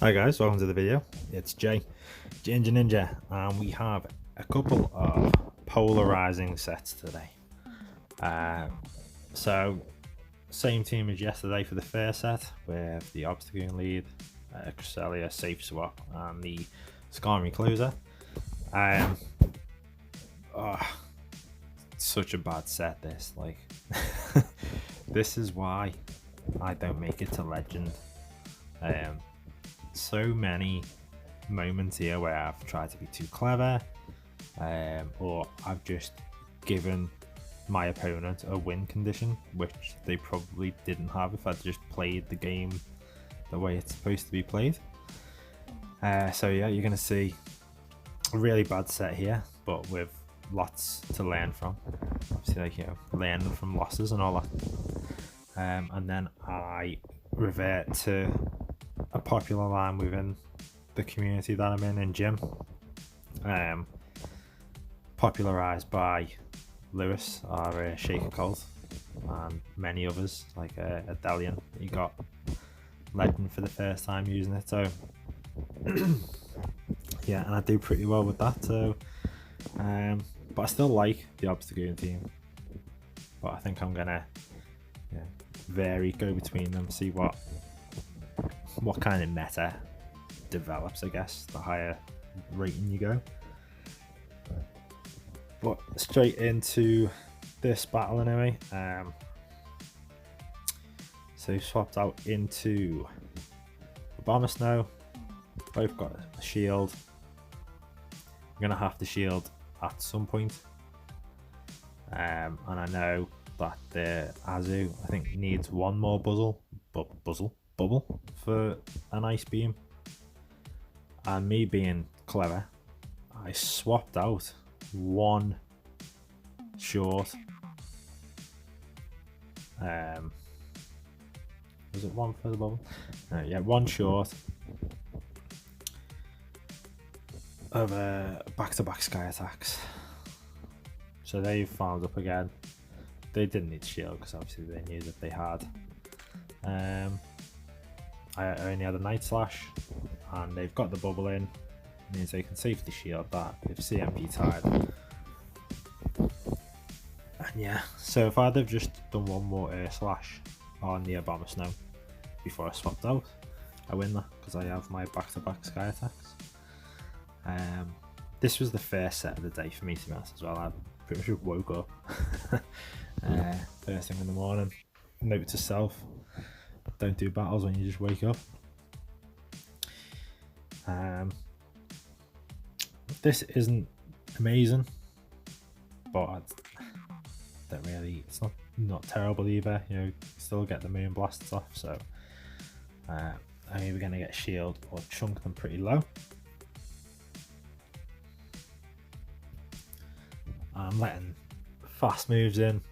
Hi guys, welcome to the video. It's Jay, Ginger Ninja, and we have a couple of polarizing sets today. Uh, so, same team as yesterday for the first set, with the Obstagoon lead, Cresselia safe swap, and the Skarmory closer. Um, oh, such a bad set. This, like, this is why I don't make it to Legend. So many moments here where I've tried to be too clever, or I've just given my opponent a win condition, which they probably didn't have if I'd just played the game the way it's supposed to be played. So yeah, you're going to see a really bad set here, but with lots to learn from. Obviously, like, learning from losses and all that. And then I revert to a popular line within the community that I'm in gym, popularized by Lewis or Shaker Colt and many others, like Adelian. He got Legend for the first time using it, so yeah, and I do pretty well with that. So, but I still like the Obstagoon team, but I think I'm gonna vary, go between them, see what kind of meta develops, I guess, the higher rating you go. But straight into this battle anyway. So swapped out into Abomasnow. Both got a shield. I'm gonna have to shield at some point. And I know that the Azu, I think, needs one more bubble for an ice beam. And me being clever, I swapped out one short. Was it one for the bubble? Yeah, one short of back-to-back sky attacks. So they found up again. They didn't need shield because obviously they knew that they had. I only had a Night Slash, and they've got the bubble in. Means they can safely shield that if CMP tied. And yeah, so if I'd have just done one more Air Slash on the Abomasnow before I swapped out, I win that because I have my back-to-back sky attacks. This was the first set of the day for me, to be honest, as well. I pretty much woke up first thing in the morning. Note to self: don't do battles when you just wake up. This isn't amazing, but don't really. It's not terrible either. Still get the moon blasts off. So I'm either gonna get shield or chunk them pretty low. I'm letting fast moves in,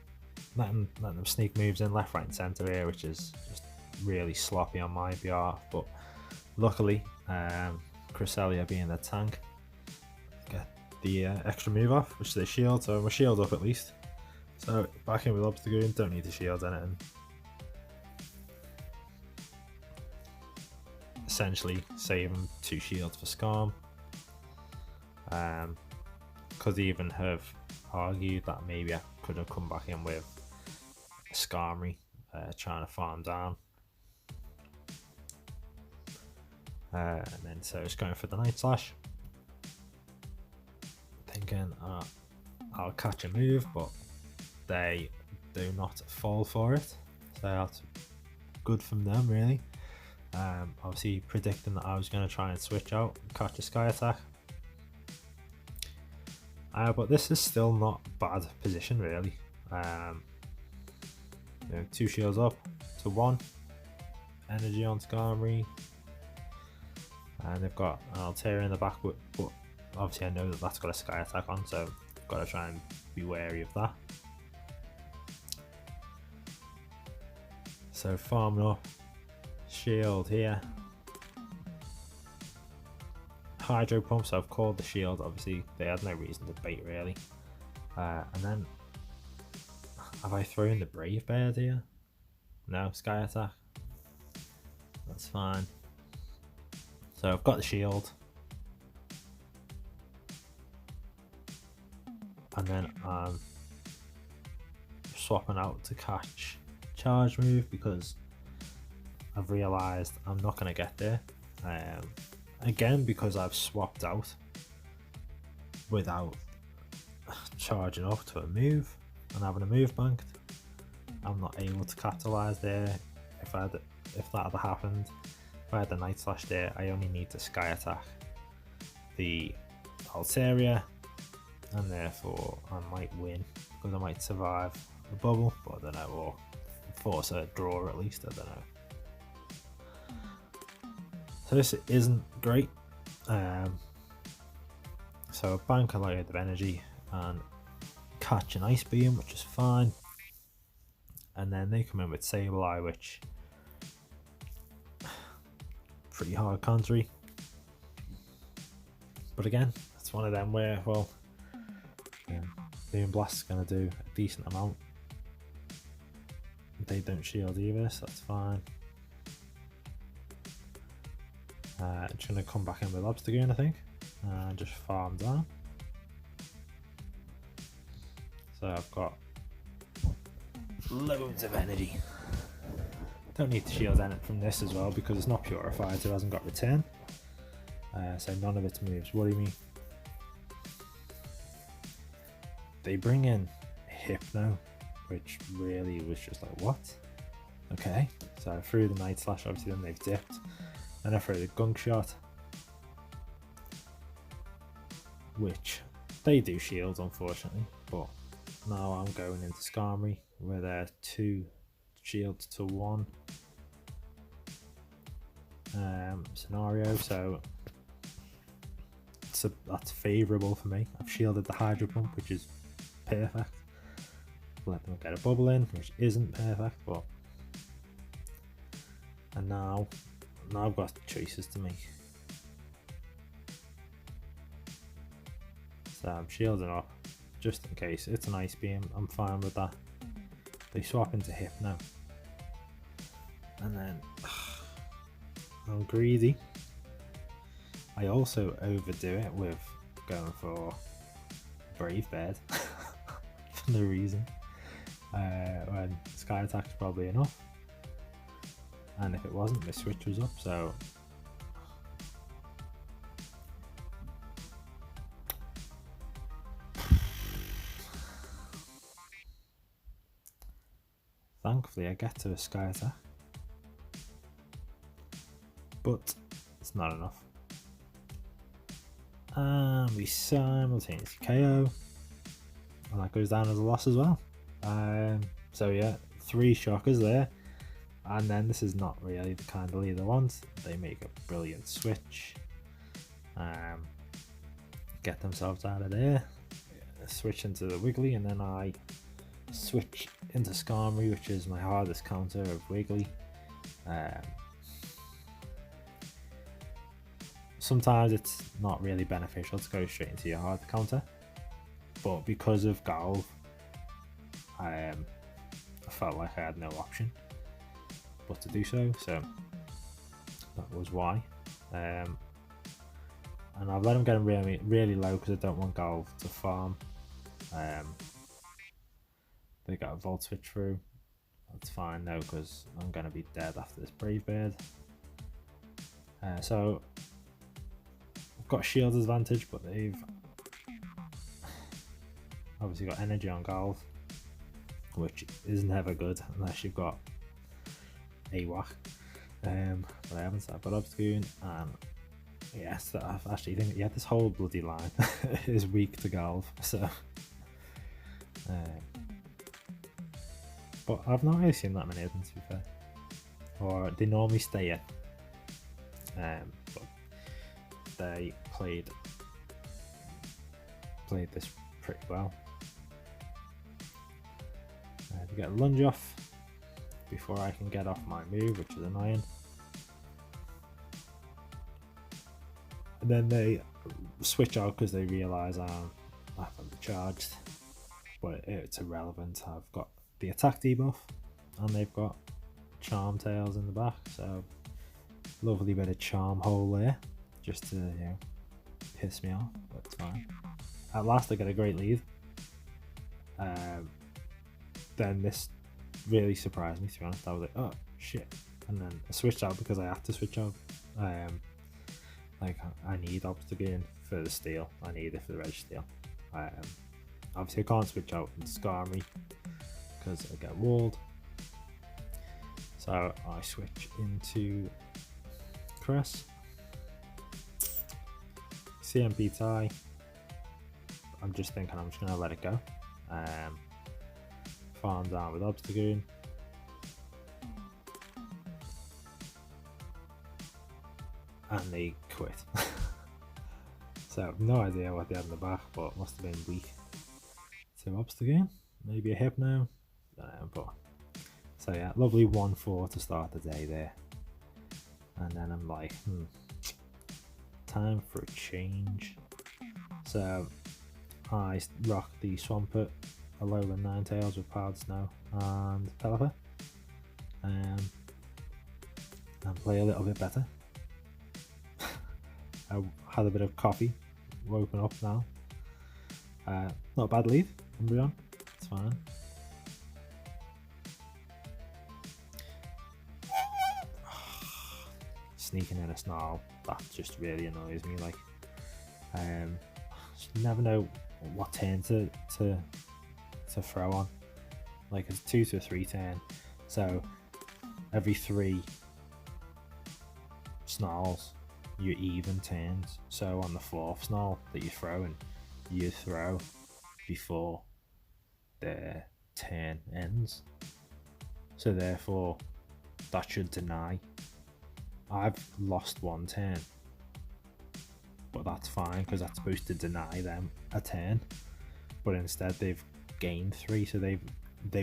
letting them sneak moves in left, right, and centre here, which is just really sloppy on my behalf. But luckily, Cresselia being the tank, get the extra move off, which is the shield. So my shield up at least. So back in with Obstagoon, don't need to shield anything. Essentially saving 2 shields for Skarm. Could even have argued that maybe I could have come back in with Skarmory trying to farm down. And then so it's going for the Night Slash. Thinking I'll catch a move, but they do not fall for it. So that's good from them, really. Obviously predicting that I was going to try and switch out and catch a sky attack. But this is still not bad position, really. 2 shields up to 1. Energy on Skarmory. And they've got an Altaria in the back, but obviously I know that that's got a sky attack on, so I've got to try and be wary of that. So farming up, shield here. Hydro Pump, so I've called the shield. Obviously they had no reason to bait, really. And then have I thrown the Brave Bird here? No, sky attack. That's fine. So I've got the shield. And then I'm swapping out to catch charge move because I've realised I'm not going to get there. Again, because I've swapped out without charging up to a move and having a move banked, I'm not able to capitalise there. If that had happened, if I had the Night Slash there, I only need to sky attack the Altaria, and therefore I might win because I might survive the bubble, but I don't know, or force a draw at least, I don't know. So this isn't great. So bank a load of energy and catch an Ice Beam, which is fine. And then they come in with Sableye, which pretty hard country. But again, it's one of them where, well, Moonblast is going to do a decent amount. They don't shield either, so that's fine. Just going to come back in with Obstagoon, I think, and just farm down. So I've got loads of energy. Don't need to shield anything from this as well because it's not purified, so it hasn't got return. So none of its moves worry me. They bring in Hypno, which really was just like, what? Okay, so I threw the Night Slash, obviously then they've dipped. Then I threw the Gunk Shot, which they do shield unfortunately, but now I'm going into Skarmory where they're 2 shields to 1 scenario, so that's favourable for me. I've shielded the Hydro Pump, which is perfect. Let them get a bubble in, which isn't perfect, but and now I've got choices to make. So I'm shielding up just in case. It's an Ice Beam, I'm fine with that. They swap into Hypno, and then I'm greedy. I also overdo it with going for Brave Bird for no reason. When Sky Attack's probably enough, and if it wasn't, my switch was up. So thankfully I get to a Sky Attack, but it's not enough. And we simultaneously KO, and that goes down as a loss as well. So yeah, 3 shockers there, and then this is not really the kind of leader wants. They make a brilliant switch, get themselves out of there, switch into the Wiggly, and then I switch into Skarmory, which is my hardest counter of Wiggly. Sometimes it's not really beneficial to go straight into your hard counter, but because of Galv, I felt like I had no option but to do so, so that was why. And I've let him get him really low because I don't want Galv to farm. They got a Volt Switch through, that's fine though because I'm going to be dead after this Brave Bird. So I've got shield advantage, but they've obviously got energy on Galv, which is never good unless you've got AWAC. But I haven't, so I've got Obstagoon, and yes, I've actually think yeah, this whole bloody line is weak to Galv, so but I've not really seen that many of them, to be fair, or they normally stay in, but they played this pretty well. To get a lunge off before I can get off my move, which is annoying. And then they switch out because they realise I haven't charged, but it's irrelevant. I've got the attack debuff and they've got Charm Tails in the back, so lovely bit of charm hole there, just to piss me off, but it's fine. At last I get a great lead. Then this really surprised me, to be honest. I was like, oh shit, and then I switched out because I had to switch out. Like I need Obstagoon for the steal. I need it for the red steal. Obviously I can't switch out and Skarmory because I get walled. So I switch into Cress. CMP tie. I'm just thinking I'm just gonna let it go. Farm down with Obstagoon. And they quit. So no idea what they had in the back, but it must have been weak to Obstagoon. Maybe a Hypno. But so yeah, lovely 1-4 to start the day there. And then I'm like, time for a change. So I rock the Swampert, Alolan Ninetales with Powdered Snow and Pelipper, and play a little bit better. I had a bit of coffee, woken up now. Not a bad lead, Umbreon, it's fine. Sneaking in a Snarl, that just really annoys me. Like, just never know what turn to throw on. Like, it's 2 to 3 turn, so every 3 Snarls you're even turns. So on the 4th Snarl that you're throwing, you throw before the turn ends. So therefore, that should deny. I've lost 1 turn, but that's fine because that's supposed to deny them a turn. But instead they've gained 3, so they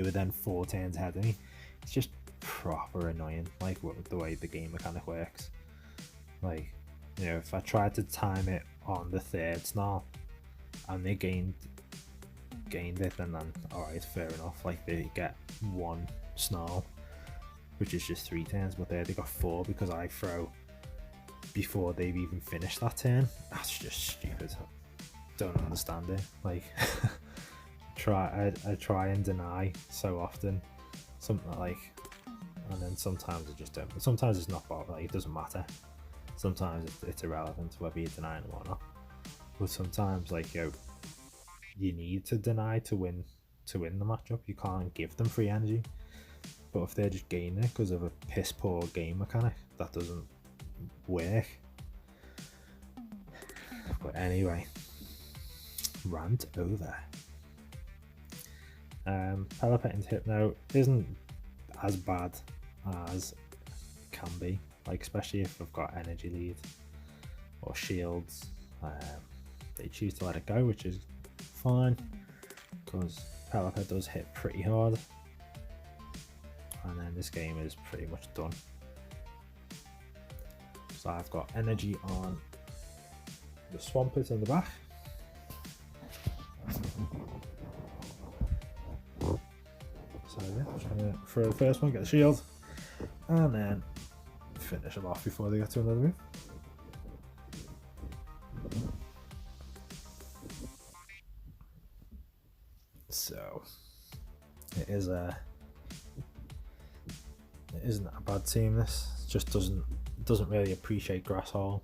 were then 4 turns ahead of me. It's just proper annoying, like the way the game mechanic works. Like, you know, if I tried to time it on the 3rd Snarl and they gained it, then alright, fair enough. Like, they get 1 Snarl, which is just 3 turns, but there they got 4 because I throw before they've even finished that turn. That's just stupid. Don't understand it. Like, I try and deny so often, something like, and then sometimes it just don't. Sometimes it's not bad, like it doesn't matter. Sometimes it's irrelevant whether you're denying them or not. But sometimes, like, you need to deny to win the matchup. You can't give them free energy. But if they're just gaining it because of a piss poor game mechanic, that doesn't work. But anyway, rant over. Pelipper into Hypno isn't as bad as can be, like especially if I've got energy lead or shields. They choose to let it go, which is fine because Pelipper does hit pretty hard. And then this game is pretty much done. So I've got energy on the Swampert in the back. So yeah, just gonna throw the first one, get the shield, and then finish them off before they get to another move. So it isn't a bad team. This just doesn't really appreciate Grass Hole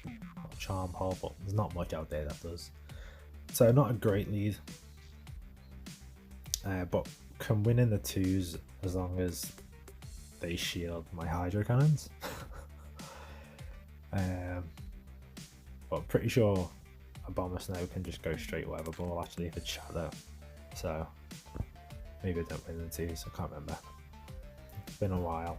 or Charm Hole, but there's not much out there that does. So not a great lead, but can win in the 2s as long as they shield my Hydro Cannons. But pretty sure a Abomasnow can just go straight Weather Ball actually if it's Shadow. So maybe I don't win in the 2s, I can't remember. It's been a while.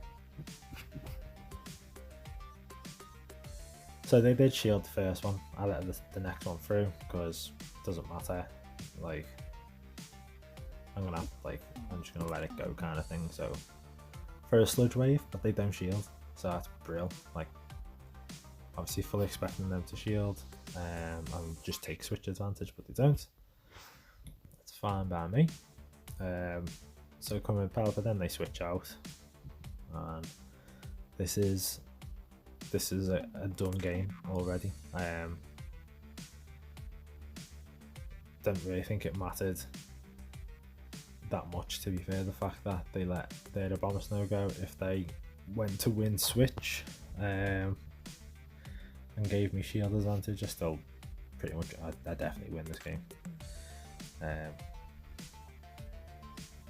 So they did shield the first one. I let the next one through because it doesn't matter. Like, I'm just gonna let it go kind of thing. So for a Sludge Wave, but they don't shield, so that's brilliant. Like, obviously fully expecting them to shield and just take switch advantage, but they don't. That's fine by me. So coming with Pelipper, then they switch out and this is a done game already. Don't really think it mattered that much, to be fair, the fact that they let their Abomasnow go. If they went to win switch and gave me shield advantage, I still pretty much I definitely win this game.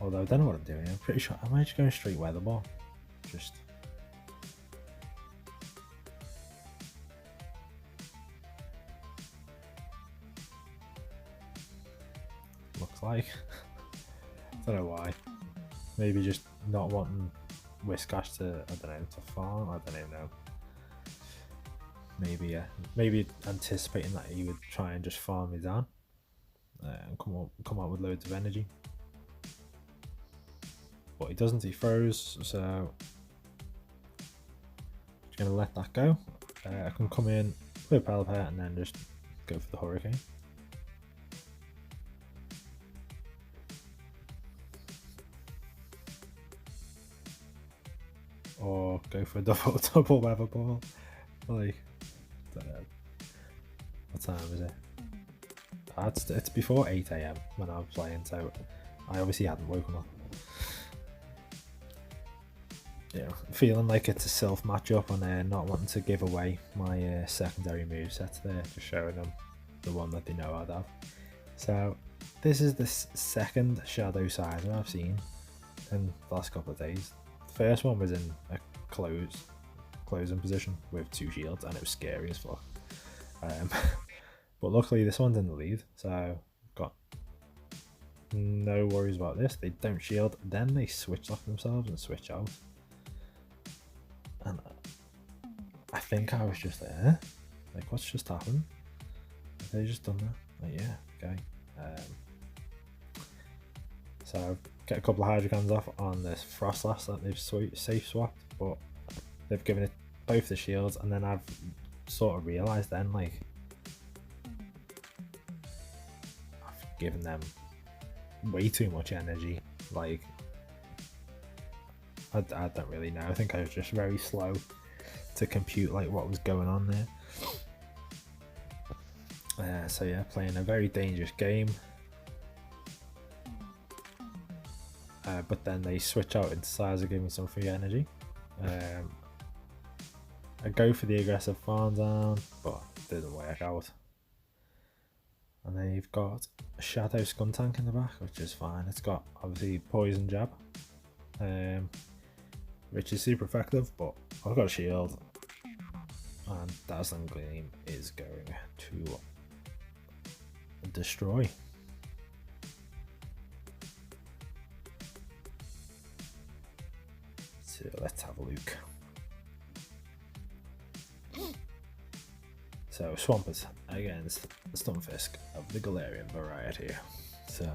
Although I don't know what I'm doing. I'm pretty sure I might just go straight weather ball. Just looks like. I don't know why. Maybe just not wanting Whiscash to, I don't know, to farm. I don't even know. Maybe maybe anticipating that he would try and just farm me down and come out with loads of energy. But he doesn't. He froze, so just gonna let that go. I can come in with Pelipper and then just go for the Hurricane. Or go for a double weather ball. Like, don't know. What time is it? It's before 8 AM when I was playing, so I obviously hadn't woken up. You know, feeling like it's a self matchup and not wanting to give away my secondary movesets there, just showing them the one that they know I'd have. So this is the second Shadow Sizer I've seen in the last couple of days. The first one was in a closing position with 2 shields and it was scary as fuck. But luckily this one's in the lead, so got no worries about this. They don't shield, then they switch lock themselves and switch out. And I think I was just there. Like, what's just happened? Have they just done that? Like, yeah, okay. So get a couple of Hydrocans off on this Frostlass that they've safe swapped, but they've given it both the shields, and then I've sort of realised then, like, I've given them way too much energy. Like, I don't really know. I think I was just very slow to compute like what was going on there. So yeah, playing a very dangerous game. But then they switch out into Sizer, giving me some free energy. I go for the aggressive farm down, but it didn't work out. And then you've got a Shadow Skuntank in the back, which is fine. It's got obviously Poison Jab, which is super effective, but I've got a shield, and Dazzling Gleam is going to destroy. So let's have a look. So Swampert against Stunfisk of the Galarian variety. So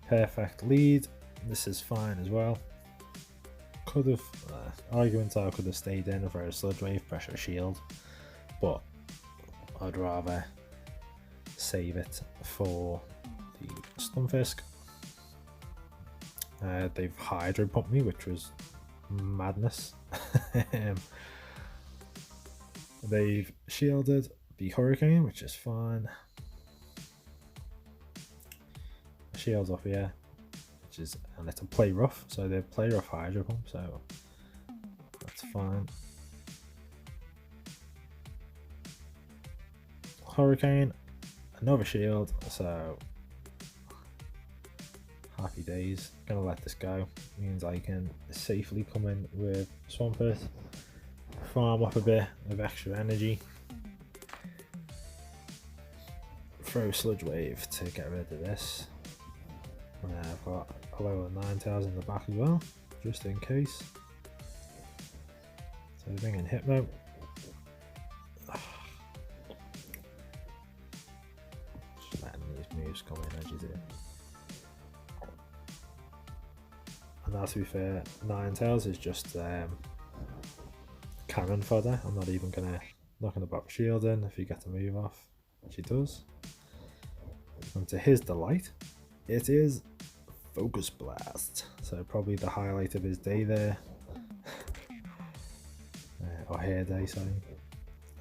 perfect lead. This is fine as well. Could have arguments I could have stayed in for a Sludge Wave, pressure shield, but I'd rather save it for the Stunfisk. They've Hydro pumped me, which was madness. They've shielded the Hurricane, which is fine. Shields off here, which is, and it's a play rough, so they play rough Hydro pump, so that's fine. Hurricane, another shield, so happy days. Gonna let this go. Means I can safely come in with Swampert, farm up a bit of extra energy, throw Sludge Wave to get rid of this. I've got a lower Ninetales in the back as well, just in case. So bring in Hypno. Just letting these moves come in as you do. And now, to be fair, Ninetales is just cannon fodder. I'm not even not gonna bother shielding if you get the move off, which he does. And to his delight, it is Focus Blast. So probably the highlight of his day there. or Hair Day, sorry,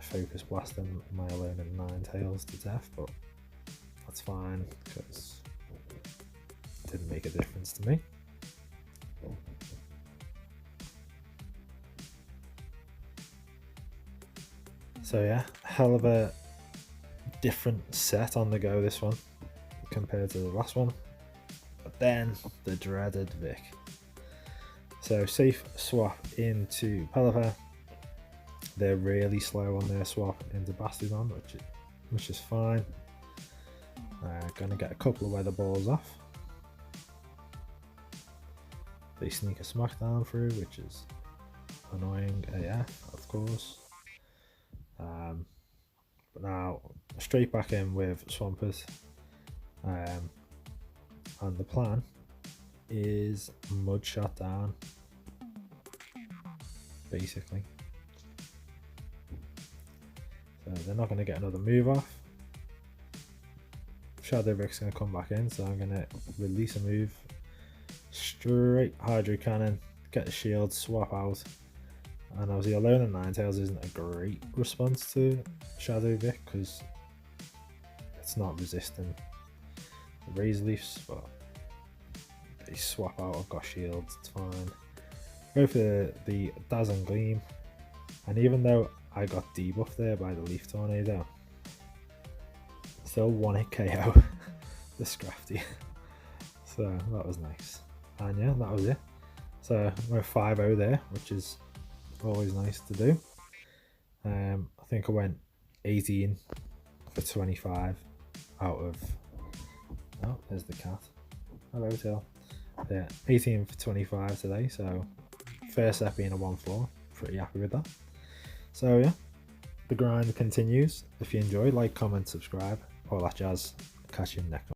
Focus Blasting my Alone and Ninetales to death, but that's fine because it didn't make a difference to me. So yeah, hell of a different set on the go this one compared to the last one. But then the dreaded Vic. So safe swap into Pelipper. They're really slow on their swap into Bastiodon, which is fine. Gonna get a couple of weather balls off. They sneak a Smackdown through, which is annoying AF, of course. But now straight back in with Swampert, and the plan is Mud Shot down, basically. So they're not going to get another move off. Shadow Vic's going to come back in, so I'm going to release a move, straight Hydro Cannon, get the shield, swap out. And obviously Alone and Ninetales isn't a great response to Shadow Vic because it's not resisting the Razor Leafs, but they swap out. I've got shields, it's fine. Go for the Dazzling Gleam, and even though I got debuffed there by the Leaf Tornado, still 1-hit KO the Scrafty. So that was nice. And yeah, that was it. So we're 5-0 there, which is always nice to do. I think I went 18 for 25 out of, oh, there's the cat. Hello, Tail. Yeah, 18 for 25 today, so first set being a 1-4, pretty happy with that. So yeah, the grind continues. If you enjoyed, like, comment, subscribe, all that jazz. Catch you next time.